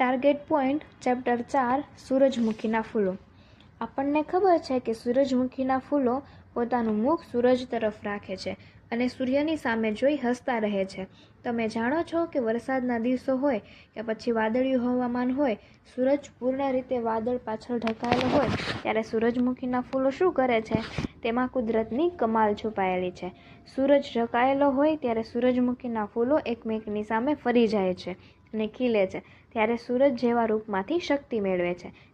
Target point chapter 4 સૂરજમુખીના ફૂલો. આપણને ખબર છે કે સૂરજમુખીના ફૂલો પોતાનું મુખ સૂરજ તરફ રાખે છે અને સૂર્યની સામે જોઈ હસતા રહે છે. તમે જાણો છો કે વરસાદના દિવસો હોય કે પછી વાદળિયું હવામાન હોય, સૂરજ પૂર્ણ રીતે વાદળ પાછળ ઢંકાયેલો હોય ત્યારે સૂરજમુખીના ફૂલો શું કરે છે? તેમાં કુદરતની કમાલ છુપાયેલી છે. સૂરજ ઢંકાયેલો હોય ત્યારે સૂરજમુખીના ફૂલો એકમેકની સામે ફરી જાય છે અને ખીલે છે. ત્યારે સૂરજ જેવા રૂપમાંથી શક્તિ મેળવે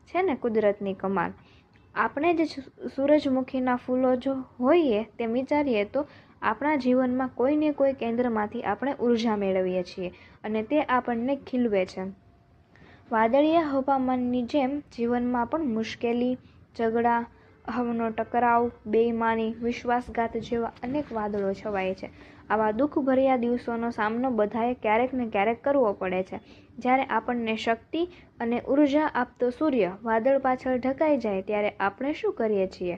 છે ને કુદરતની કમાલ. આપણે જે સૂરજમુખીના ફૂલો જો હોઈએ તેમ વિચારીએ તો આપણા જીવનમાં કોઈને કોઈ કેન્દ્રમાંથી આપણે ઉર્જા મેળવીએ છીએ અને તે આપણને ખીલવે છે. વાદળિયા હવામાનની જેમ જીવનમાં પણ મુશ્કેલી, ઝઘડા, અહમનો ટકરાવ, બેઈમાની, વિશ્વાસઘાત જેવા અનેક વાદળો છવાય છે. આવા દુઃખભર્યા દિવસોનો સામનો બધાએ ક્યારેક ને ક્યારેક કરવો પડે છે. જ્યારે આપણને શક્તિ અને ઉર્જા આપતો સૂર્ય વાદળ પાછળ ઢંકાઈ જાય ત્યારે આપણે શું કરીએ છીએ?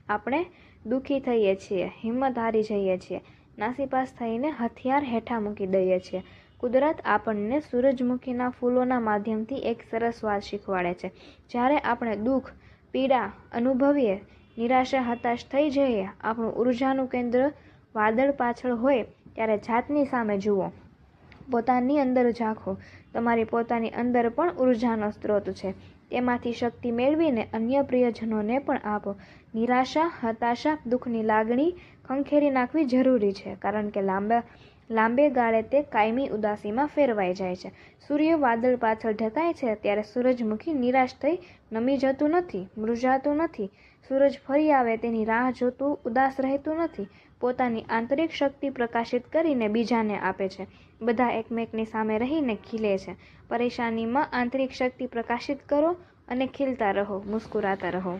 આપણે દુઃખી થઈએ છીએ, હિંમત હારી જઈએ છીએ, નાસીપાસ થઈને હથિયાર હેઠા મૂકી દઈએ છીએ. કુદરત આપણને સૂરજમુખીના ફૂલોના માધ્યમથી એક સરસ વાત શીખવાડે છે. જ્યારે આપણે દુઃખ, પીડા અનુભવીએ, નિરાશા, હતાશ થઈ જઈએ, આપણું ઉર્જાનું કેન્દ્ર વાદળ પાછળ હોય ત્યારે જાતની સામે જુઓ, પોતાની અંદર ઝાંખો. તમારી પોતાની અંદર પણ ઉર્જાનો સ્ત્રોત છે. તેમાંથી શક્તિ મેળવીને અન્ય પ્રિયજનોને પણ આપો. નિરાશા, હતાશા, દુઃખની લાગણી ખંખેરી નાખવી જરૂરી છે, કારણ કે લાંબે ગાળે તે કાયમી ઉદાસીમાં ફેરવાઈ જાય છે. સૂર્ય વાદળ પાછળ ઢંકાય છે ત્યારે સૂરજમુખી નિરાશ થઈ નમી જતું નથી, મુરઝાતું નથી. સૂરજ ફરી આવે તેની રાહ જોતું ઉદાસ રહેતું નથી. પોતાની આંતરિક શક્તિ પ્રકાશિત કરીને બીજાને આપે છે. બધા એકમેકની સામે રહીને ખીલે છે. પરેશાનીમાં આંતરિક શક્તિ પ્રકાશિત કરો અને ખીલતા રહો, મુસ્કુરાતા રહો.